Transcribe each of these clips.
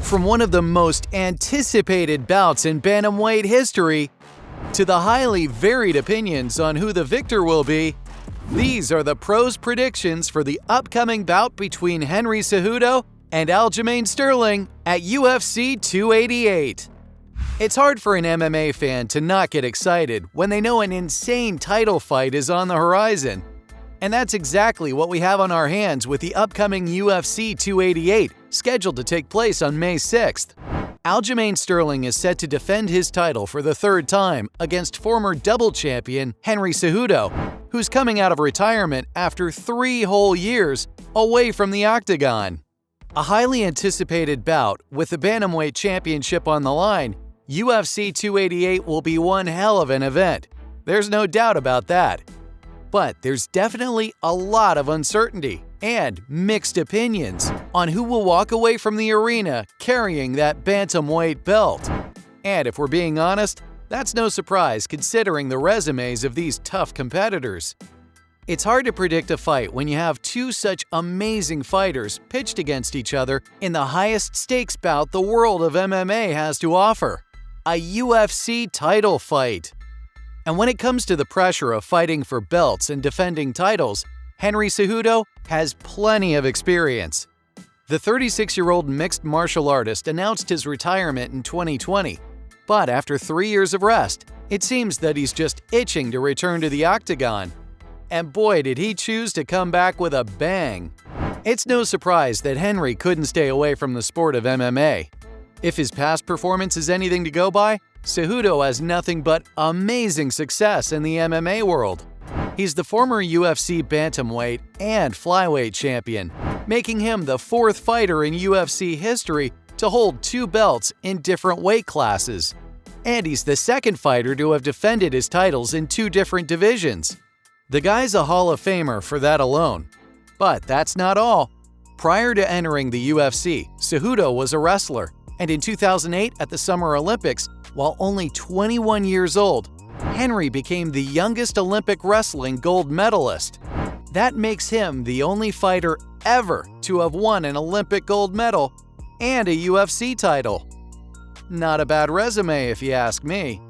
From one of the most anticipated bouts in bantamweight history to the highly varied opinions on who the victor will be, these are the pros' predictions for the upcoming bout between Henry Cejudo and Aljamain Sterling at UFC 288. It's hard for an MMA fan to not get excited when they know an insane title fight is on the horizon. And that's exactly what we have on our hands with the upcoming UFC 288, scheduled to take place on May 6th. Aljamain Sterling is set to defend his title for the third time against former double champion Henry Cejudo, who's coming out of retirement after 3 whole years away from the octagon. A highly anticipated bout with the bantamweight championship on the line, UFC 288 will be one hell of an event. There's no doubt about that. But there's definitely a lot of uncertainty and mixed opinions on who will walk away from the arena carrying that bantamweight belt. And if we're being honest, that's no surprise considering the resumes of these tough competitors. It's hard to predict a fight when you have two such amazing fighters pitched against each other in the highest stakes bout the world of MMA has to offer, a UFC title fight. And when it comes to the pressure of fighting for belts and defending titles, Henry Cejudo has plenty of experience. The 36-year-old mixed martial artist announced his retirement in 2020, but after 3 years of rest, it seems that he's just itching to return to the octagon. And boy, did he choose to come back with a bang. It's no surprise that Henry couldn't stay away from the sport of MMA. If his past performance is anything to go by, Cejudo has nothing but amazing success in the MMA world. He's the former UFC bantamweight and flyweight champion, making him the 4th fighter in UFC history to hold 2 belts in different weight classes. And he's the 2nd fighter to have defended his titles in 2 different divisions. The guy's a Hall of Famer for that alone. But that's not all. Prior to entering the UFC, Cejudo was a wrestler, and in 2008 at the Summer Olympics, while only 21 years old, Henry became the youngest Olympic wrestling gold medalist. That makes him the only fighter ever to have won an Olympic gold medal and a UFC title. Not a bad resume if you ask me.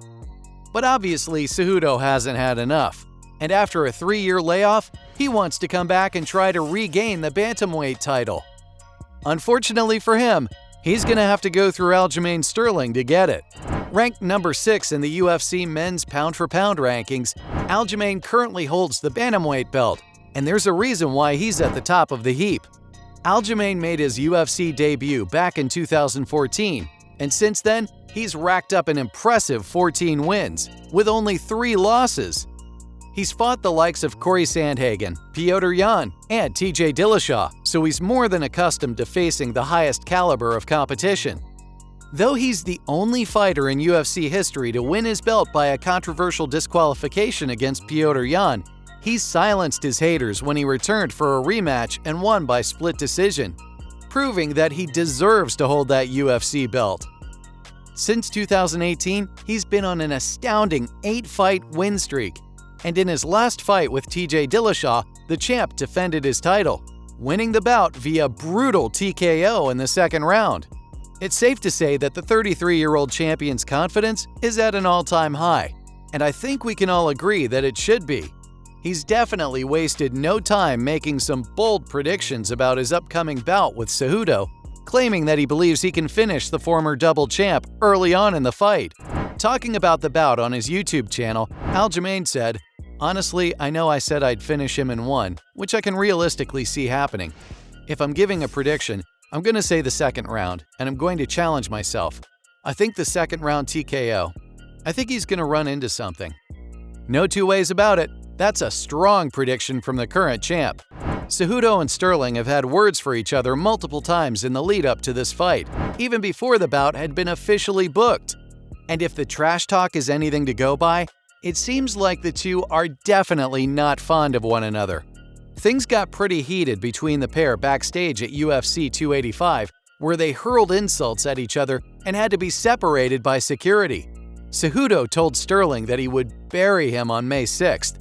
But obviously Cejudo hasn't had enough, and after a 3-year layoff, he wants to come back and try to regain the bantamweight title. Unfortunately for him, he's going to have to go through Aljamain Sterling to get it. Ranked number 6 in the UFC men's pound-for-pound rankings, Aljamain currently holds the bantamweight belt, and there's a reason why he's at the top of the heap. Aljamain made his UFC debut back in 2014, and since then, he's racked up an impressive 14 wins, with only 3 losses. He's fought the likes of Corey Sandhagen, Petr Yan, and TJ Dillashaw, so he's more than accustomed to facing the highest caliber of competition. Though he's the only fighter in UFC history to win his belt by a controversial disqualification against Petr Yan, he's silenced his haters when he returned for a rematch and won by split decision, proving that he deserves to hold that UFC belt. Since 2018, he's been on an astounding 8-fight win streak, and in his last fight with TJ Dillashaw, the champ defended his title, winning the bout via brutal TKO in the 2nd round. It's safe to say that the 33-year-old champion's confidence is at an all-time high, and I think we can all agree that it should be. He's definitely wasted no time making some bold predictions about his upcoming bout with Cejudo, claiming that he believes he can finish the former double champ early on in the fight. Talking about the bout on his YouTube channel, Aljamain said, "Honestly, I know I said I'd finish him in 1, which I can realistically see happening. If I'm giving a prediction, I'm going to say the 2nd round, and I'm going to challenge myself. I think the 2nd round TKO. I think he's going to run into something." No 2 ways about it, that's a strong prediction from the current champ. Cejudo and Sterling have had words for each other multiple times in the lead-up to this fight, even before the bout had been officially booked. And if the trash talk is anything to go by, it seems like the two are definitely not fond of one another. Things got pretty heated between the pair backstage at UFC 285, where they hurled insults at each other and had to be separated by security. Cejudo told Sterling that he would bury him on May 6th,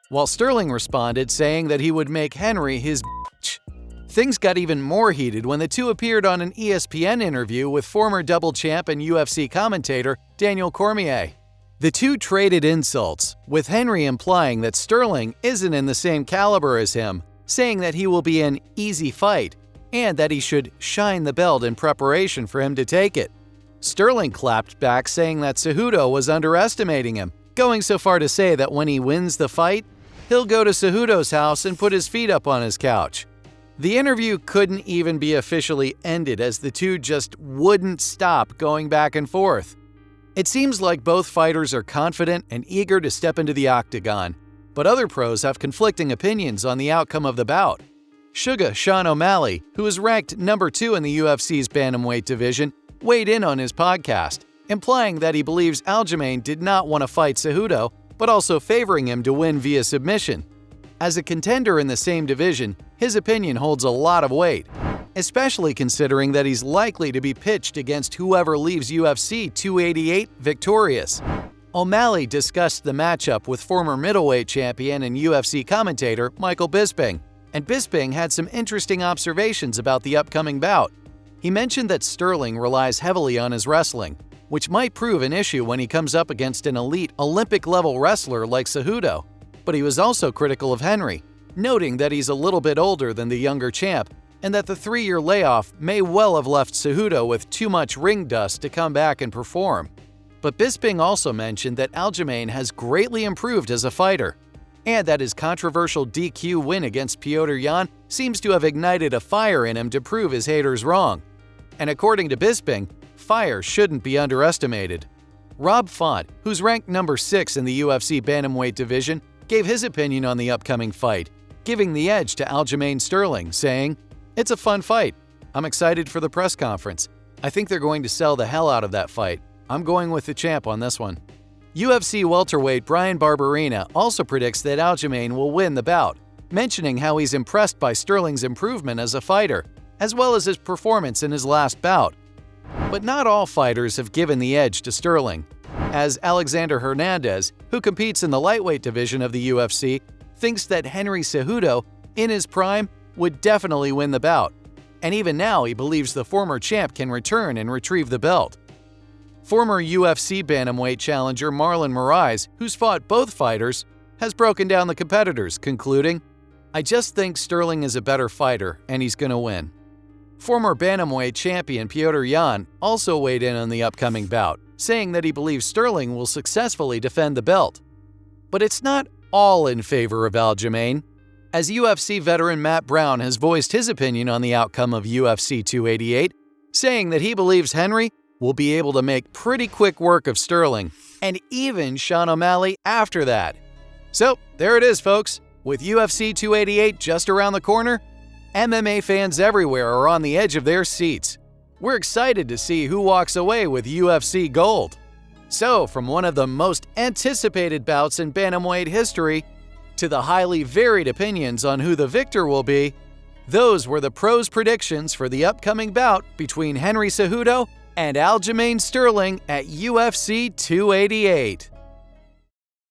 while Sterling responded saying that he would make Henry his bitch. Things got even more heated when the two appeared on an ESPN interview with former double champ and UFC commentator Daniel Cormier. The two traded insults, with Henry implying that Sterling isn't in the same caliber as him, saying that he will be an easy fight, and that he should shine the belt in preparation for him to take it. Sterling clapped back saying that Cejudo was underestimating him, going so far to say that when he wins the fight, he'll go to Cejudo's house and put his feet up on his couch. The interview couldn't even be officially ended as the two just wouldn't stop going back and forth. It seems like both fighters are confident and eager to step into the octagon, but other pros have conflicting opinions on the outcome of the bout. Sugar Sean O'Malley, who is ranked number 2 in the UFC's bantamweight division, weighed in on his podcast, implying that he believes Aljamain did not want to fight Cejudo, but also favoring him to win via submission. As a contender in the same division, his opinion holds a lot of weight, especially considering that he's likely to be pitched against whoever leaves UFC 288 victorious. O'Malley discussed the matchup with former middleweight champion and UFC commentator Michael Bisping, and Bisping had some interesting observations about the upcoming bout. He mentioned that Sterling relies heavily on his wrestling, which might prove an issue when he comes up against an elite Olympic-level wrestler like Cejudo. But he was also critical of Henry, noting that he's a little bit older than the younger champ and that the 3-year layoff may well have left Cejudo with too much ring dust to come back and perform. But Bisping also mentioned that Aljamain has greatly improved as a fighter, and that his controversial DQ win against Petr Yan seems to have ignited a fire in him to prove his haters wrong. And according to Bisping, fire shouldn't be underestimated. Rob Font, who's ranked number 6 in the UFC bantamweight division, gave his opinion on the upcoming fight, giving the edge to Aljamain Sterling, saying, "It's a fun fight. I'm excited for the press conference. I think they're going to sell the hell out of that fight. I'm going with the champ on this one." UFC welterweight Bryan Barberena also predicts that Aljamain will win the bout, mentioning how he's impressed by Sterling's improvement as a fighter, as well as his performance in his last bout. But not all fighters have given the edge to Sterling, as Alexander Hernandez, who competes in the lightweight division of the UFC, thinks that Henry Cejudo, in his prime, would definitely win the bout, and even now he believes the former champ can return and retrieve the belt. Former UFC bantamweight challenger Marlon Moraes, who's fought both fighters, has broken down the competitors, concluding, "I just think Sterling is a better fighter and he's going to win." Former bantamweight champion Petr Yan also weighed in on the upcoming bout, saying that he believes Sterling will successfully defend the belt. But it's not all in favor of Aljamain, as UFC veteran Matt Brown has voiced his opinion on the outcome of UFC 288, saying that he believes Henry will be able to make pretty quick work of Sterling, and even Sean O'Malley after that. So, there it is, folks. With UFC 288 just around the corner, MMA fans everywhere are on the edge of their seats. We're excited to see who walks away with UFC gold. So, from one of the most anticipated bouts in bantamweight history to the highly varied opinions on who the victor will be, those were the pros' predictions for the upcoming bout between Henry Cejudo and Aljamain Sterling at UFC 288.